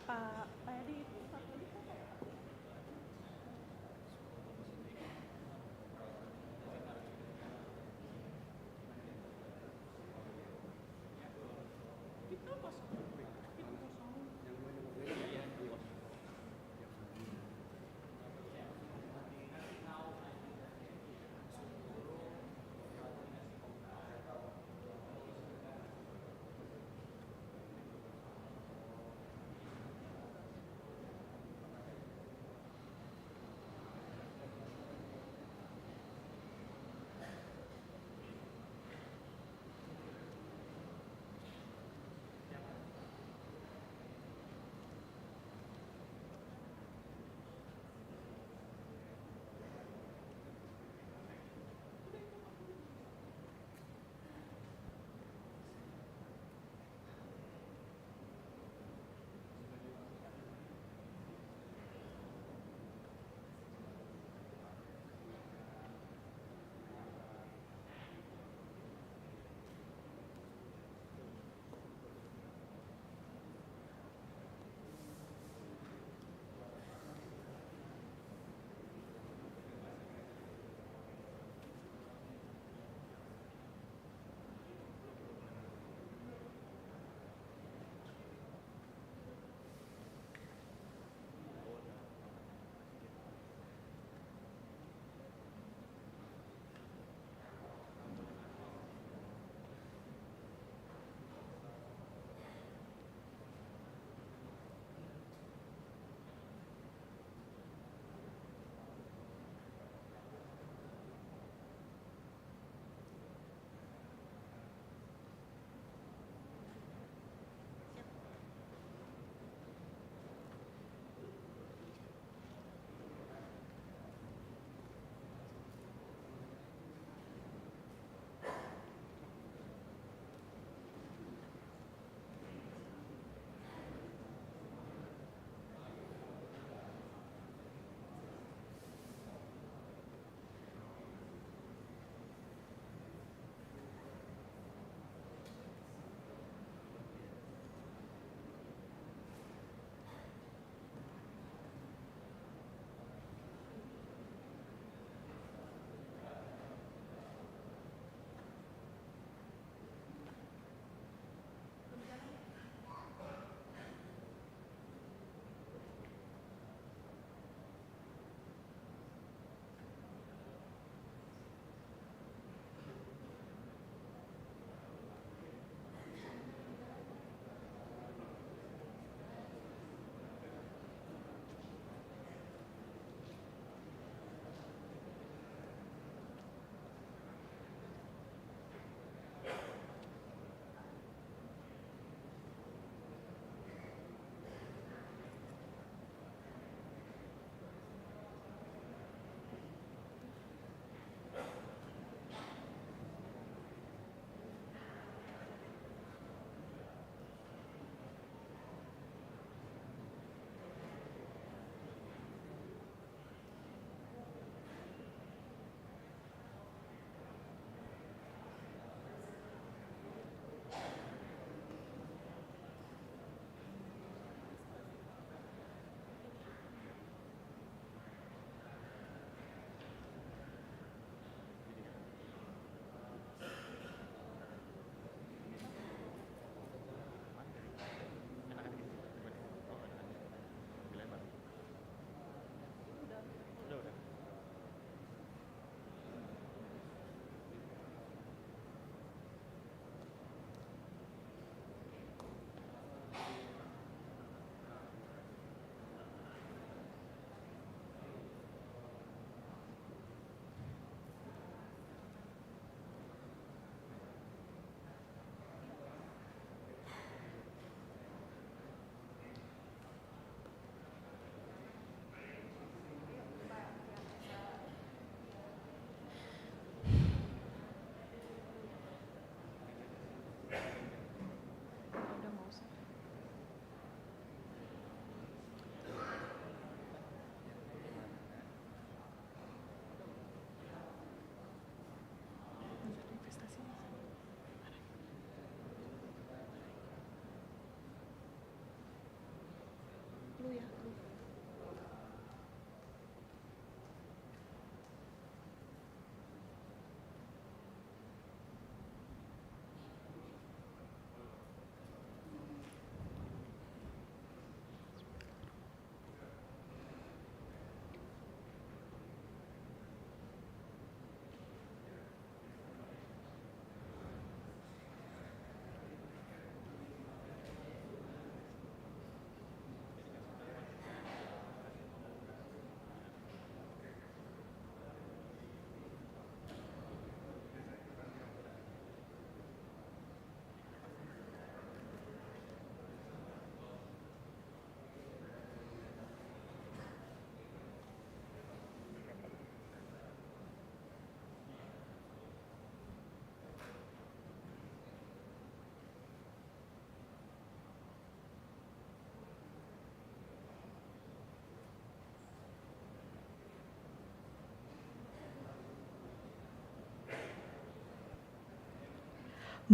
Pak Edi itu satu lagi siapa ya? Kita pasang kita pasang yang gue ya di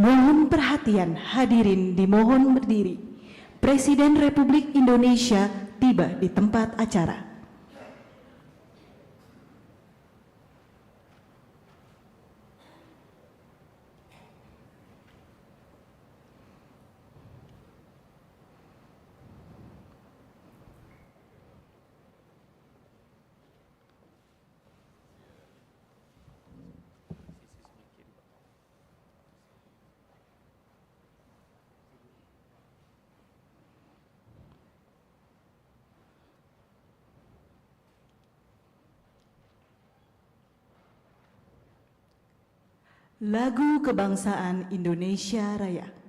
Mohon perhatian hadirin dimohon berdiri. Presiden Republik Indonesia tiba di tempat acara. Lagu Kebangsaan Indonesia Raya.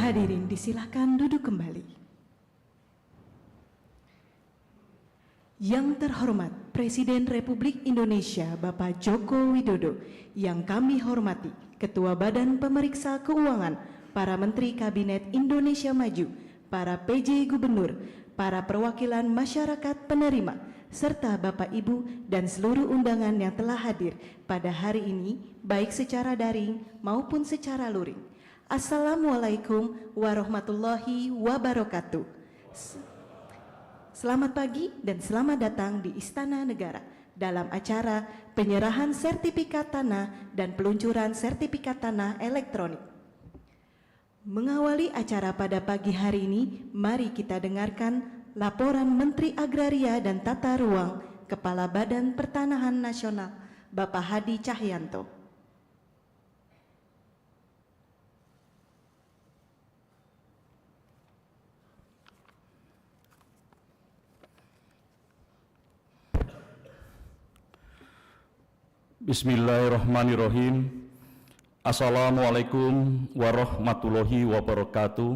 Hadirin disilakan duduk kembali. Yang terhormat Presiden Republik Indonesia Bapak Joko Widodo, yang kami hormati Ketua Badan Pemeriksa Keuangan, para Menteri Kabinet Indonesia Maju, para PJ Gubernur, para perwakilan masyarakat penerima, serta Bapak Ibu dan seluruh undangan yang telah hadir pada hari ini, baik secara daring maupun secara luring. Assalamualaikum warahmatullahi wabarakatuh. Selamat pagi dan selamat datang di Istana Negara dalam acara penyerahan sertifikat tanah dan peluncuran sertifikat tanah elektronik. Mengawali acara pada pagi hari ini, mari kita dengarkan laporan Menteri Agraria dan Tata Ruang, Kepala Badan Pertanahan Nasional, Bapak Hadi Cahyanto. Bismillahirrahmanirrahim. Assalamualaikum warahmatullahi wabarakatuh.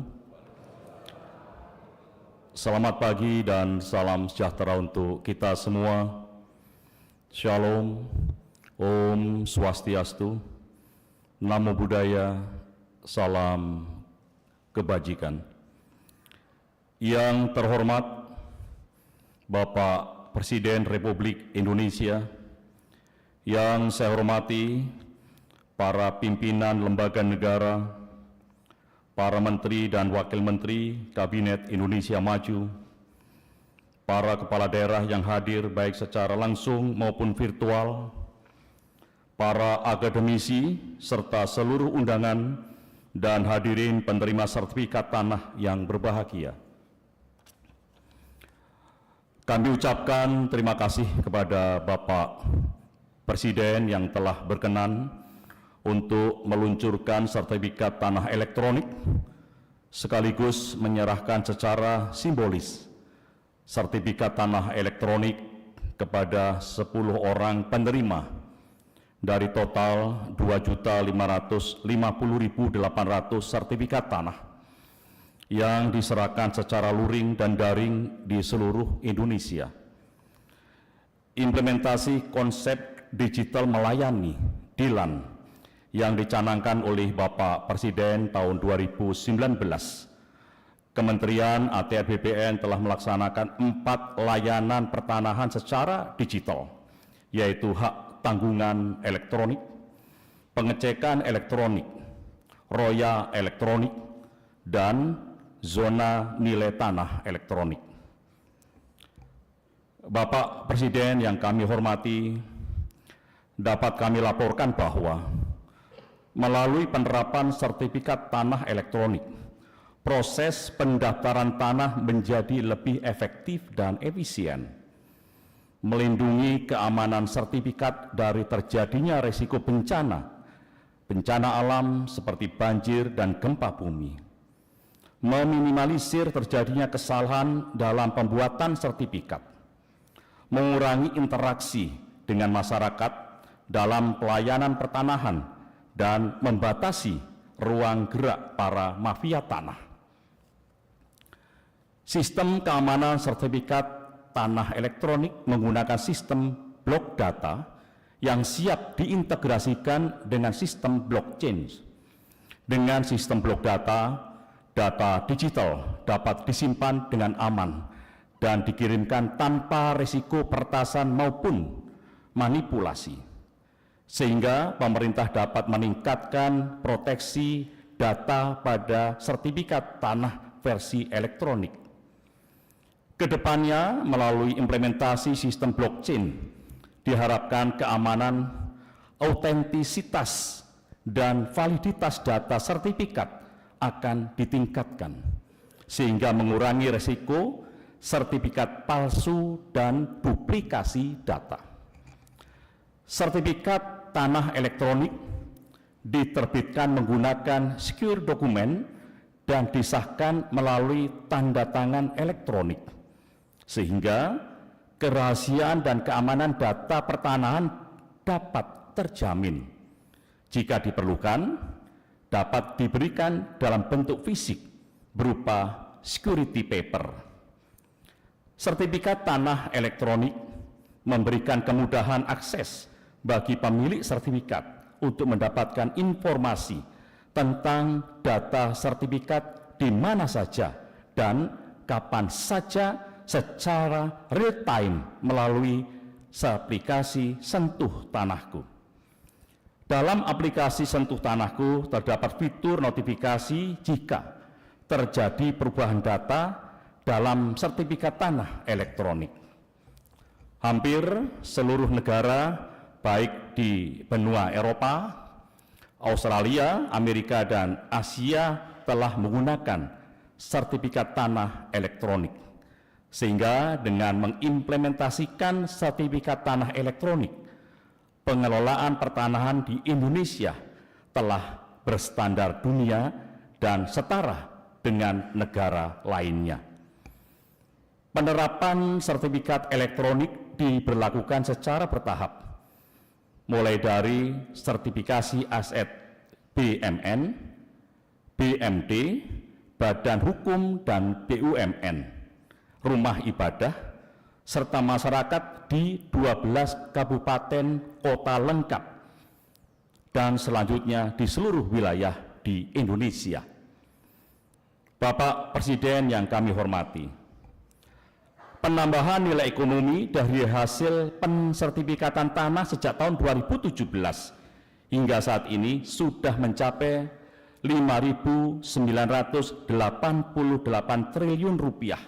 Selamat pagi dan salam sejahtera untuk kita semua. Shalom, Om Swastiastu, Namo Buddhaya, salam kebajikan. Yang terhormat Bapak Presiden Republik Indonesia, yang saya hormati para pimpinan lembaga negara, para menteri dan wakil menteri Kabinet Indonesia Maju, para kepala daerah yang hadir baik secara langsung maupun virtual, para akademisi, serta seluruh undangan dan hadirin penerima sertifikat tanah yang berbahagia. Kami ucapkan terima kasih kepada Bapak Presiden yang telah berkenan untuk meluncurkan sertifikat tanah elektronik sekaligus menyerahkan secara simbolis sertifikat tanah elektronik kepada 10 orang penerima dari total 2.550.800 sertifikat tanah yang diserahkan secara luring dan daring di seluruh Indonesia. Implementasi konsep digital melayani DILAN yang dicanangkan oleh Bapak Presiden tahun 2019. Kementerian ATR BPN telah melaksanakan 4 layanan pertanahan secara digital, yaitu hak tanggungan elektronik, pengecekan elektronik, roya elektronik, dan zona nilai tanah elektronik. Bapak Presiden yang kami hormati, dapat kami laporkan bahwa melalui penerapan sertifikat tanah elektronik, proses pendaftaran tanah menjadi lebih efektif dan efisien, melindungi keamanan sertifikat dari terjadinya risiko bencana alam seperti banjir dan gempa bumi, meminimalisir terjadinya kesalahan dalam pembuatan sertifikat, mengurangi interaksi dengan masyarakat dalam pelayanan pertanahan, dan membatasi ruang gerak para mafia tanah. Sistem keamanan sertifikat tanah elektronik menggunakan sistem blok data yang siap diintegrasikan dengan sistem blockchain. Dengan sistem blok data, data digital dapat disimpan dengan aman dan dikirimkan tanpa risiko peretasan maupun manipulasi, sehingga pemerintah dapat meningkatkan proteksi data pada sertifikat tanah versi elektronik. Kedepannya, melalui implementasi sistem blockchain, diharapkan keamanan, autentisitas, dan validitas data sertifikat akan ditingkatkan, sehingga mengurangi risiko sertifikat palsu dan duplikasi data. Sertifikat tanah elektronik diterbitkan menggunakan secure dokumen dan disahkan melalui tanda tangan elektronik, sehingga kerahasiaan dan keamanan data pertanahan dapat terjamin. Jika diperlukan, dapat diberikan dalam bentuk fisik berupa security paper. Sertifikat tanah elektronik memberikan kemudahan akses bagi pemilik sertifikat untuk mendapatkan informasi tentang data sertifikat di mana saja dan kapan saja secara real time melalui aplikasi Sentuh Tanahku. Dalam aplikasi Sentuh Tanahku terdapat fitur notifikasi jika terjadi perubahan data dalam sertifikat tanah elektronik. Hampir seluruh negara, baik di benua Eropa, Australia, Amerika, dan Asia telah menggunakan sertifikat tanah elektronik. Sehingga dengan mengimplementasikan sertifikat tanah elektronik, pengelolaan pertanahan di Indonesia telah berstandar dunia dan setara dengan negara lainnya. Penerapan sertifikat elektronik diberlakukan secara bertahap, mulai dari sertifikasi aset BMN, BMD, Badan Hukum dan BUMN, rumah ibadah, serta masyarakat di 12 kabupaten kota lengkap, dan selanjutnya di seluruh wilayah di Indonesia. Bapak Presiden yang kami hormati, penambahan nilai ekonomi dari hasil pensertifikatan tanah sejak tahun 2017 hingga saat ini sudah mencapai 5.988 triliun rupiah,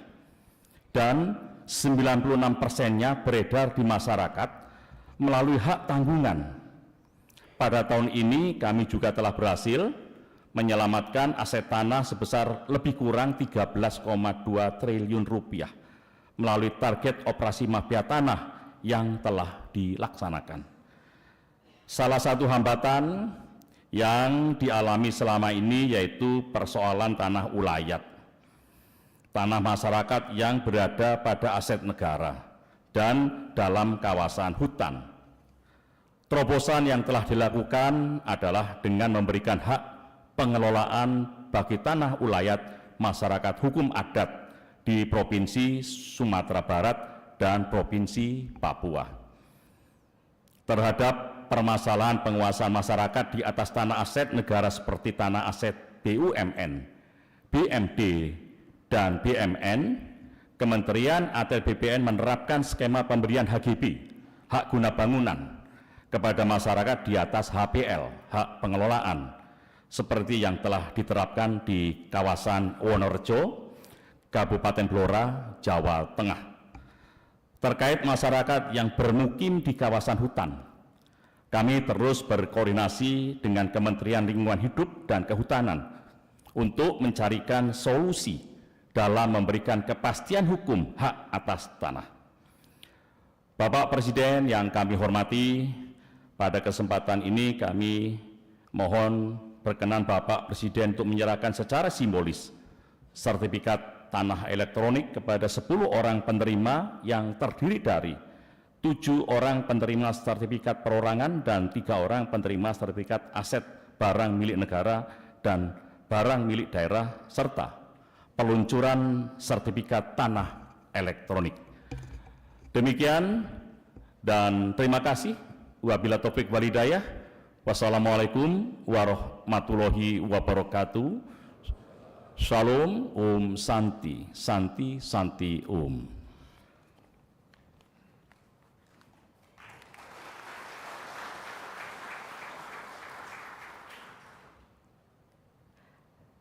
dan 96%-nya beredar di masyarakat melalui hak tanggungan. Pada tahun ini kami juga telah berhasil menyelamatkan aset tanah sebesar lebih kurang 13,2 triliun rupiah melalui target operasi mafia tanah yang telah dilaksanakan. Salah satu hambatan yang dialami selama ini yaitu persoalan tanah ulayat, tanah masyarakat yang berada pada aset negara dan dalam kawasan hutan. Terobosan yang telah dilakukan adalah dengan memberikan hak pengelolaan bagi tanah ulayat masyarakat hukum adat di Provinsi Sumatera Barat dan Provinsi Papua. Terhadap permasalahan penguasaan masyarakat di atas tanah aset negara seperti tanah aset BUMN, BMD, dan BMN, Kementerian ATR BPN menerapkan skema pemberian HGB, hak guna bangunan, kepada masyarakat di atas HPL, hak pengelolaan, seperti yang telah diterapkan di kawasan Wonorejo, Kabupaten Blora, Jawa Tengah. Terkait masyarakat yang bermukim di kawasan hutan, kami terus berkoordinasi dengan Kementerian Lingkungan Hidup dan Kehutanan untuk mencarikan solusi dalam memberikan kepastian hukum hak atas tanah. Bapak Presiden yang kami hormati, pada kesempatan ini kami mohon berkenan Bapak Presiden untuk menyerahkan secara simbolis sertifikat tanah elektronik kepada 10 orang penerima yang terdiri dari 7 orang penerima sertifikat perorangan dan 3 orang penerima sertifikat aset barang milik negara dan barang milik daerah serta peluncuran sertifikat tanah elektronik. Demikian dan terima kasih. Wabillahi taufik wal hidayah. Wassalamualaikum warahmatullahi wabarakatuh. Shalom, Om Santi, Santi, Santi, Om.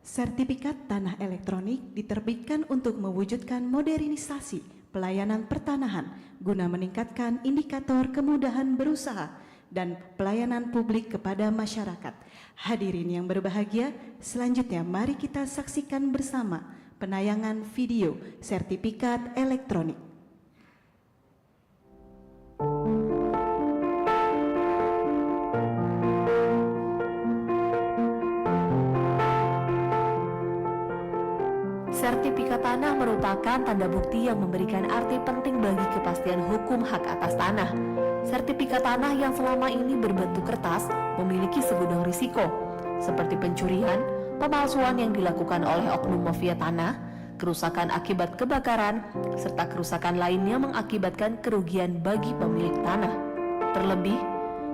Sertifikat tanah elektronik diterbitkan untuk mewujudkan modernisasi pelayanan pertanahan guna meningkatkan indikator kemudahan berusaha dan pelayanan publik kepada masyarakat. Hadirin yang berbahagia, selanjutnya mari kita saksikan bersama penayangan video sertifikat elektronik. Sertifikat tanah merupakan tanda bukti yang memberikan arti penting bagi kepastian hukum hak atas tanah. Sertifikat tanah yang selama ini berbentuk kertas memiliki segudang risiko, seperti pencurian, pemalsuan yang dilakukan oleh oknum mafia tanah, kerusakan akibat kebakaran, serta kerusakan lainnya mengakibatkan kerugian bagi pemilik tanah. Terlebih,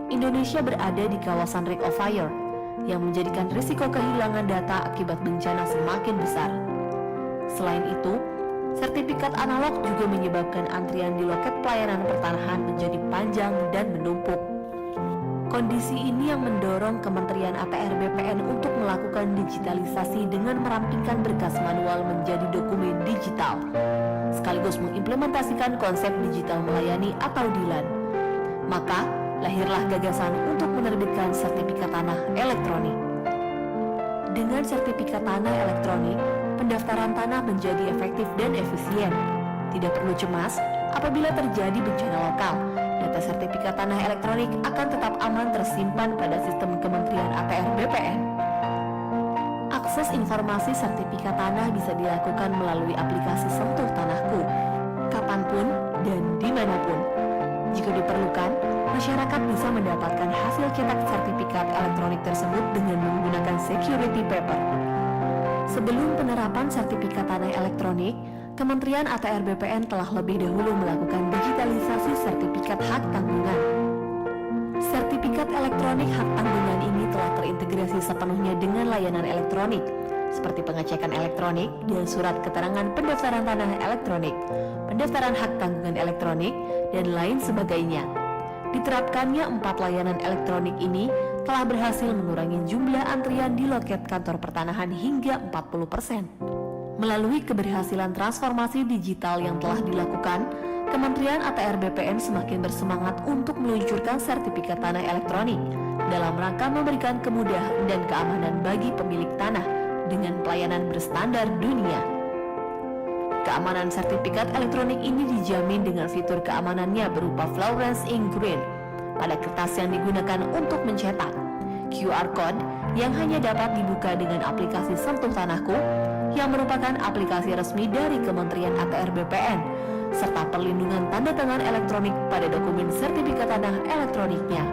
Indonesia berada di kawasan Ring of Fire, yang menjadikan risiko kehilangan data akibat bencana semakin besar. Selain itu, sertifikat analog juga menyebabkan antrian di loket pelayanan pertanahan menjadi panjang dan menumpuk. Kondisi ini yang mendorong Kementerian ATR BPN untuk melakukan digitalisasi dengan merampingkan berkas manual menjadi dokumen digital, sekaligus mengimplementasikan konsep digital melayani atau DILAN. Maka, lahirlah gagasan untuk menerbitkan sertifikat tanah elektronik. Dengan sertifikat tanah elektronik, pendaftaran tanah menjadi efektif dan efisien. Tidak perlu cemas apabila terjadi bencana lokal. Data sertifikat tanah elektronik akan tetap aman tersimpan pada sistem Kementerian ATR BPN. Akses informasi sertifikat tanah bisa dilakukan melalui aplikasi Sentuh Tanahku, kapanpun dan dimanapun. Jika diperlukan, masyarakat bisa mendapatkan hasil cetak sertifikat elektronik tersebut dengan menggunakan security paper. Sebelum penerapan sertifikat tanah elektronik, Kementerian ATR BPN telah lebih dahulu melakukan digitalisasi sertifikat hak tanggungan. Sertifikat elektronik hak tanggungan ini telah terintegrasi sepenuhnya dengan layanan elektronik, seperti pengecekan elektronik dan surat keterangan pendaftaran tanah elektronik, pendaftaran hak tanggungan elektronik, dan lain sebagainya. Diterapkannya 4 layanan elektronik ini telah berhasil mengurangi jumlah antrian di loket kantor pertanahan hingga 40%. Melalui keberhasilan transformasi digital yang telah dilakukan, Kementerian ATR BPN semakin bersemangat untuk meluncurkan sertifikat tanah elektronik dalam rangka memberikan kemudahan dan keamanan bagi pemilik tanah dengan pelayanan berstandar dunia. Keamanan sertifikat elektronik ini dijamin dengan fitur keamanannya berupa fluorescence ink green pada kertas yang digunakan untuk mencetak, QR Code yang hanya dapat dibuka dengan aplikasi Sentuh Tanahku yang merupakan aplikasi resmi dari Kementerian ATR BPN, serta perlindungan tanda tangan elektronik pada dokumen sertifikat tanah elektroniknya.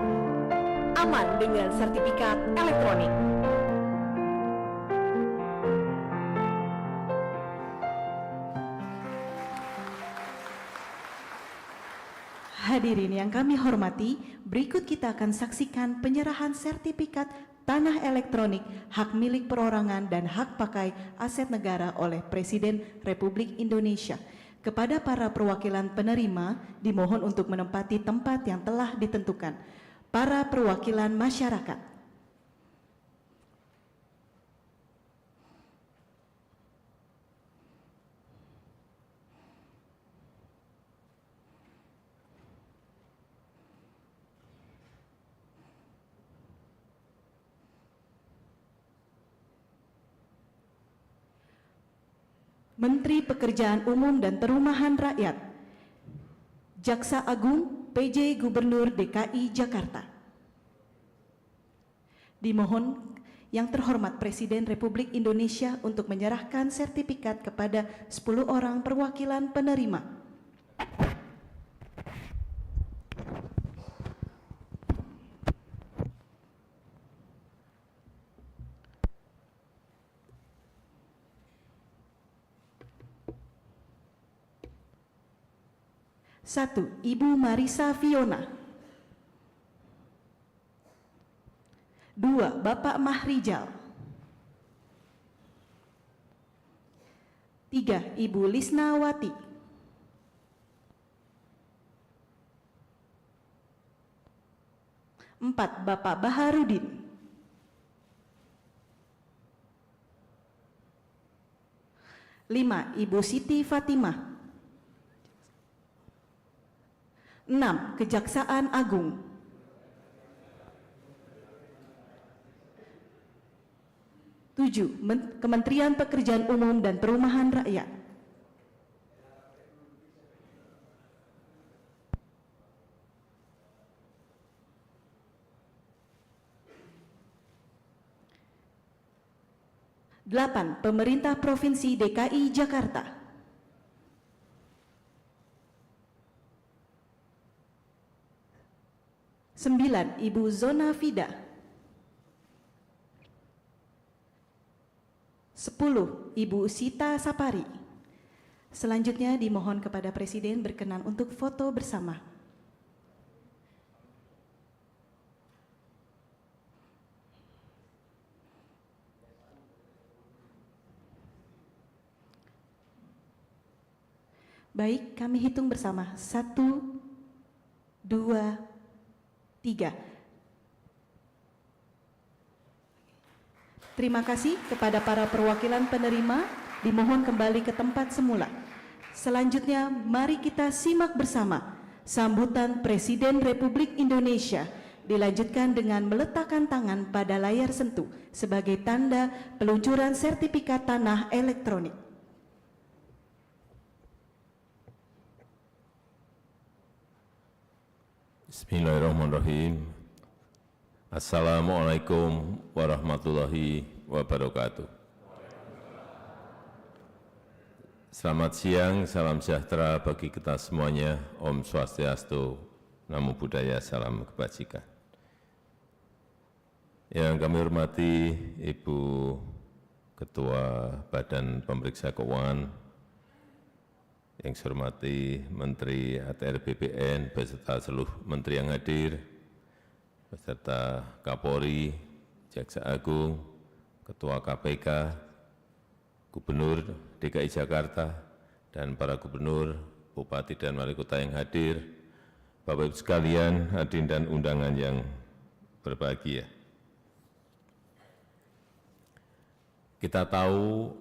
Aman dengan sertifikat elektronik. Hadirin yang kami hormati, berikut kita akan saksikan penyerahan sertifikat tanah elektronik hak milik perorangan dan hak pakai aset negara oleh Presiden Republik Indonesia. Kepada para perwakilan penerima, dimohon untuk menempati tempat yang telah ditentukan. Para perwakilan masyarakat. Menteri Pekerjaan Umum dan Perumahan Rakyat, Jaksa Agung PJ Gubernur DKI Jakarta. Dimohon yang terhormat Presiden Republik Indonesia untuk menyerahkan sertifikat kepada 10 orang perwakilan penerima. Satu, Ibu Marisa Fiona. 2, Bapak Mahrijal. 3, Ibu Lisnawati. 4, Bapak Baharudin. 5, Ibu Siti Fatimah. 6, Kejaksaan Agung. 7, Kementerian Pekerjaan Umum dan Perumahan Rakyat. 8, Pemerintah Provinsi DKI Jakarta. 9, Ibu Zona Fida. 10, Ibu Sita Sapari. Selanjutnya dimohon kepada Presiden berkenan untuk foto bersama. Baik, kami hitung bersama. 1, 2, 3. Terima kasih kepada para perwakilan penerima, dimohon kembali ke tempat semula. Selanjutnya, mari kita simak bersama sambutan Presiden Republik Indonesia dilanjutkan dengan meletakkan tangan pada layar sentuh sebagai tanda peluncuran sertifikat tanah elektronik. Bismillahirrahmanirrahim. Assalamualaikum warahmatullahi wabarakatuh. Selamat siang, salam sejahtera bagi kita semuanya. Om Swastiastu, Namo Buddhaya, salam kebajikan. Yang kami hormati Ibu Ketua Badan Pemeriksa Keuangan, yang saya hormati Menteri ATR BPN beserta seluruh menteri yang hadir, beserta Kapolri, Jaksa Agung, Ketua KPK, Gubernur DKI Jakarta, dan para gubernur, bupati, dan wali kota yang hadir, Bapak Ibu sekalian, hadirin dan undangan yang berbahagia. Kita tahu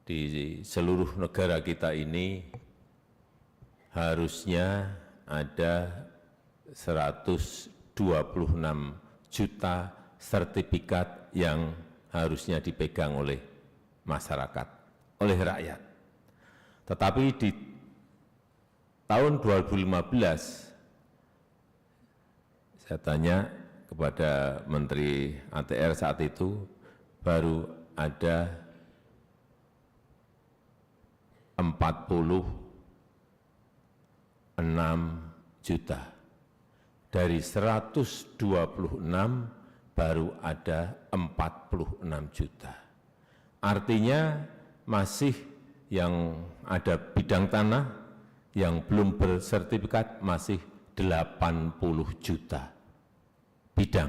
di seluruh negara kita ini harusnya ada 126 juta sertifikat yang harusnya dipegang oleh masyarakat, oleh rakyat. Tetapi di tahun 2015, saya tanya kepada Menteri ATR saat itu, baru ada 46 juta. Dari 126 baru ada 46 juta. Artinya masih yang ada bidang tanah yang belum bersertifikat masih 80 juta bidang.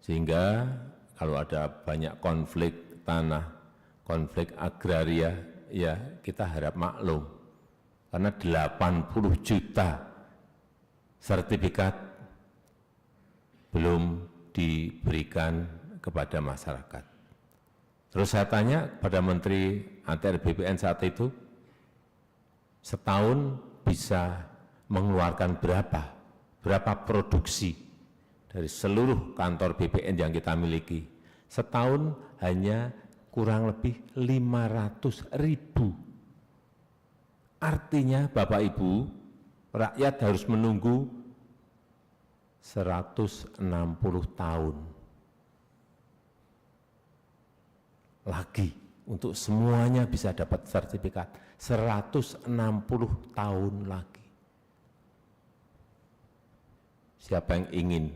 Sehingga kalau ada banyak konflik tanah, konflik agraria, ya kita harap maklum. Karena 80 juta sertifikat belum diberikan kepada masyarakat. Terus saya tanya kepada Menteri ATR BPN saat itu, setahun bisa mengeluarkan berapa produksi dari seluruh kantor BPN yang kita miliki. Setahun hanya kurang lebih 500.000. Artinya Bapak Ibu, rakyat harus menunggu 160 tahun lagi untuk semuanya bisa dapat sertifikat. 160 tahun lagi. Siapa yang ingin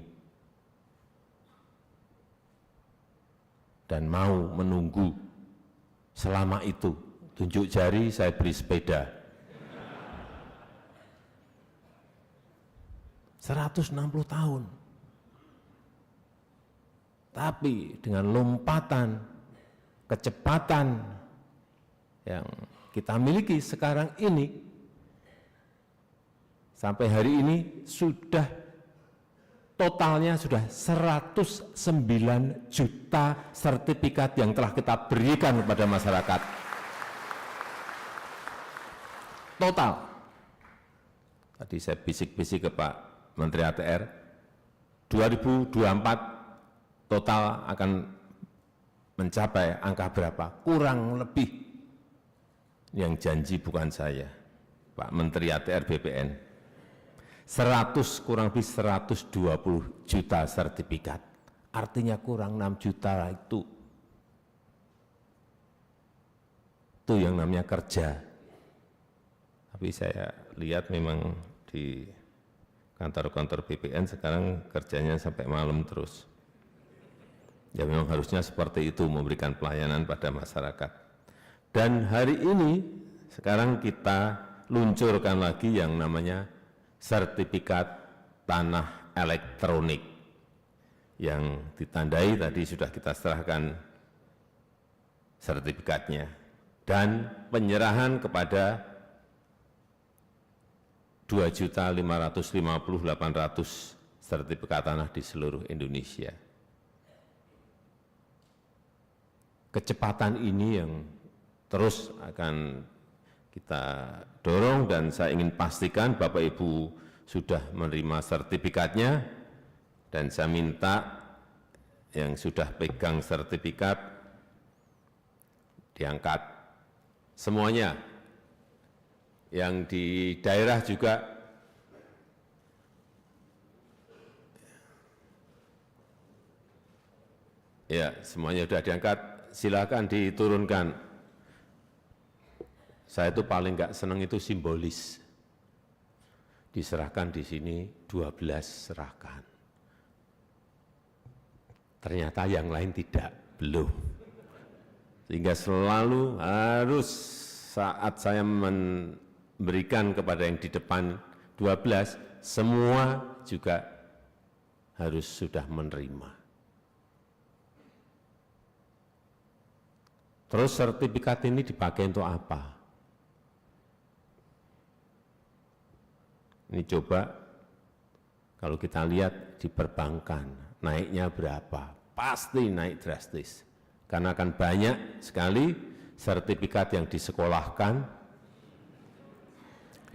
dan mau menunggu selama itu, tunjuk jari, saya beri sepeda. 160 tahun. Tapi dengan lompatan, kecepatan yang kita miliki sekarang ini, sampai hari ini sudah totalnya sudah 109 juta sertifikat yang telah kita berikan kepada masyarakat. Total. Tadi saya bisik-bisik ke Pak Menteri ATR, 2024 total akan mencapai angka berapa? Kurang lebih, yang janji bukan saya, Pak Menteri ATR BPN, 100 kurang lebih 120 juta sertifikat. Artinya kurang 6 juta itu. Itu yang namanya kerja. Tapi saya lihat memang di kantor-kantor BPN sekarang kerjanya sampai malam terus. Ya memang harusnya seperti itu, memberikan pelayanan pada masyarakat. Dan hari ini sekarang kita luncurkan lagi yang namanya sertifikat tanah elektronik yang ditandai tadi sudah kita serahkan sertifikatnya, dan penyerahan kepada 2.550.800 sertifikat tanah di seluruh Indonesia. Kecepatan ini yang terus akan kita dorong, dan saya ingin pastikan Bapak Ibu sudah menerima sertifikatnya, dan saya minta yang sudah pegang sertifikat diangkat semuanya. Yang di daerah juga ya semuanya sudah diangkat, silakan diturunkan. Saya itu paling enggak senang itu simbolis. Diserahkan di sini 12 serahkan. Ternyata yang lain tidak, belum. Sehingga selalu harus saat saya memberikan kepada yang di depan 12, semua juga harus sudah menerima. Terus sertifikat ini dipakai untuk apa? Ini coba kalau kita lihat di perbankan, naiknya berapa? Pasti naik drastis. Karena akan banyak sekali sertifikat yang disekolahkan,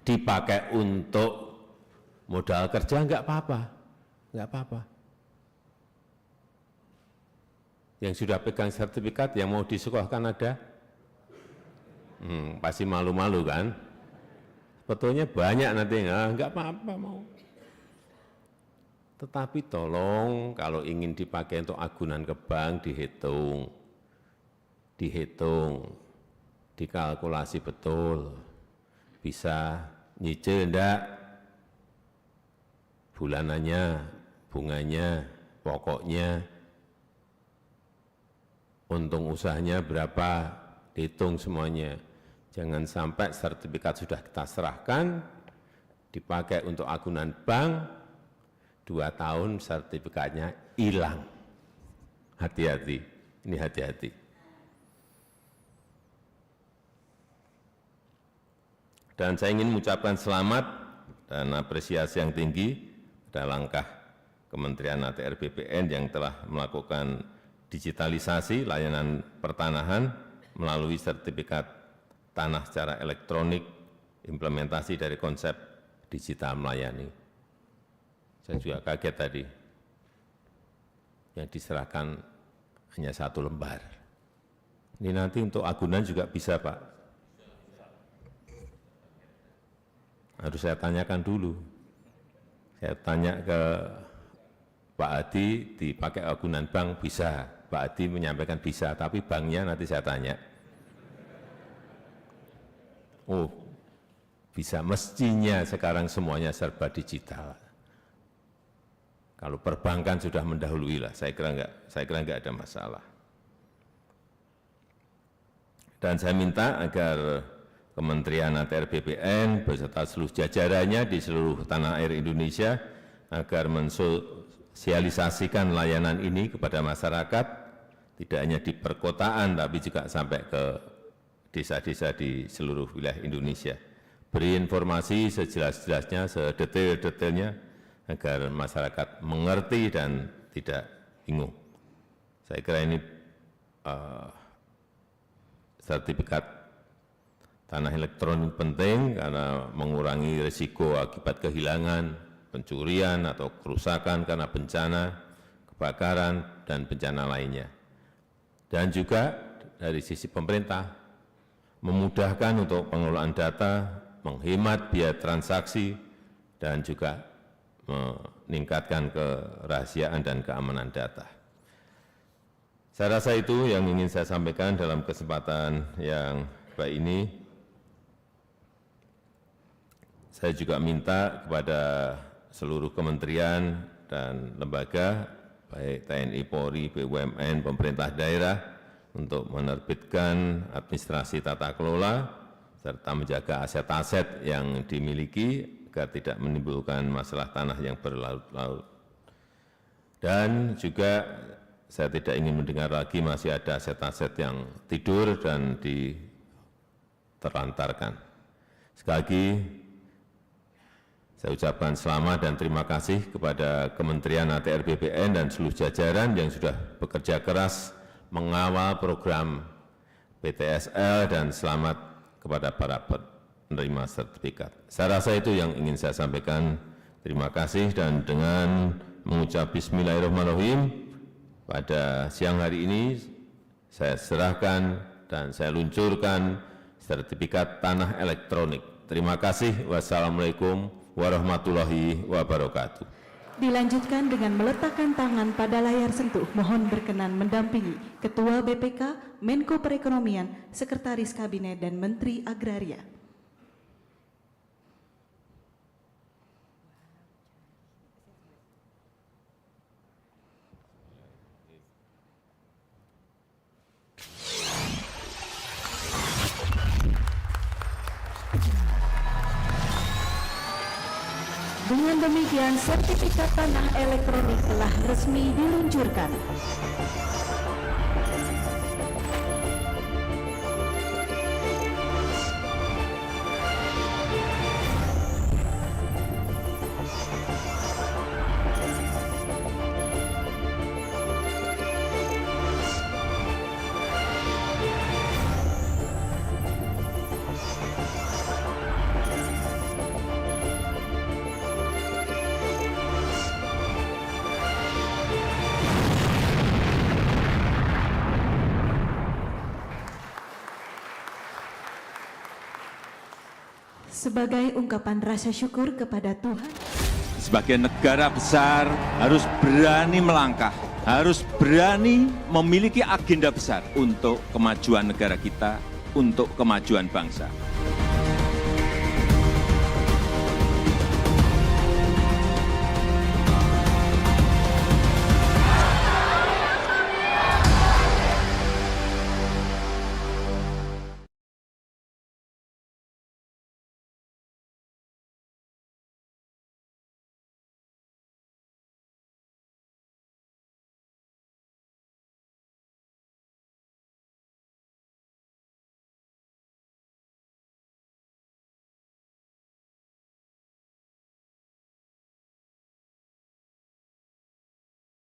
dipakai untuk modal kerja, enggak apa-apa. Enggak apa-apa. Yang sudah pegang sertifikat, yang mau disekolahkan ada? Pasti malu-malu kan? Sebetulnya banyak nanti, enggak apa-apa mau. Tetapi tolong kalau ingin dipakai untuk agunan ke bank, dihitung, dikalkulasi betul, bisa nyicil enggak, bulanannya, bunganya, pokoknya, untung usahanya berapa, dihitung semuanya. Jangan sampai sertifikat sudah kita serahkan, dipakai untuk agunan bank, 2 tahun sertifikatnya hilang. Hati-hati, ini hati-hati. Dan saya ingin mengucapkan selamat dan apresiasi yang tinggi pada langkah Kementerian ATR BPN yang telah melakukan digitalisasi layanan pertanahan melalui sertifikat tanah secara elektronik, implementasi dari konsep digital melayani. Saya juga kaget tadi, yang diserahkan hanya 1 lembar. Ini nanti untuk agunan juga bisa, Pak. Harus saya tanyakan dulu. Saya tanya ke Pak Adi, dipakai agunan bank bisa. Pak Adi menyampaikan bisa, tapi banknya nanti saya tanya. Oh, bisa, mestinya sekarang semuanya serba digital. Kalau perbankan sudah mendahului lah, saya kira enggak ada masalah. Dan saya minta agar Kementerian ATR BPN beserta seluruh jajarannya di seluruh tanah air Indonesia agar mensosialisasikan layanan ini kepada masyarakat, tidak hanya di perkotaan tapi juga sampai ke desa-desa di seluruh wilayah Indonesia. Beri informasi sejelas-jelasnya, sedetail-detailnya agar masyarakat mengerti dan tidak bingung. Saya kira ini sertifikat tanah elektronik penting karena mengurangi risiko akibat kehilangan, pencurian atau kerusakan karena bencana, kebakaran, dan bencana lainnya. Dan juga dari sisi pemerintah, memudahkan untuk pengelolaan data, menghemat biaya transaksi, dan juga meningkatkan kerahasiaan dan keamanan data. Saya rasa itu yang ingin saya sampaikan dalam kesempatan yang baik ini. Saya juga minta kepada seluruh kementerian dan lembaga, baik TNI, Polri, BUMN, pemerintah daerah, untuk menerbitkan administrasi tata kelola, serta menjaga aset-aset yang dimiliki agar tidak menimbulkan masalah tanah yang berlarut-larut. Dan juga saya tidak ingin mendengar lagi masih ada aset-aset yang tidur dan diterlantarkan. Sekali lagi, saya ucapkan selamat dan terima kasih kepada Kementerian ATR BPN dan seluruh jajaran yang sudah bekerja keras mengawal program PTSL, dan selamat kepada para penerima sertifikat. Saya rasa itu yang ingin saya sampaikan. Terima kasih, dan dengan mengucap bismillahirrahmanirrahim, pada siang hari ini saya serahkan dan saya luncurkan sertifikat tanah elektronik. Terima kasih. Wassalamualaikum warahmatullahi wabarakatuh. Dilanjutkan dengan meletakkan tangan pada layar sentuh. Mohon berkenan mendampingi Ketua BPK, Menko Perekonomian, Sekretaris Kabinet, dan Menteri Agraria. Dengan demikian, sertifikat tanah elektronik telah resmi diluncurkan. Sebagai ungkapan rasa syukur kepada Tuhan, sebagai negara besar harus berani melangkah, harus berani memiliki agenda besar untuk kemajuan negara kita, untuk kemajuan bangsa.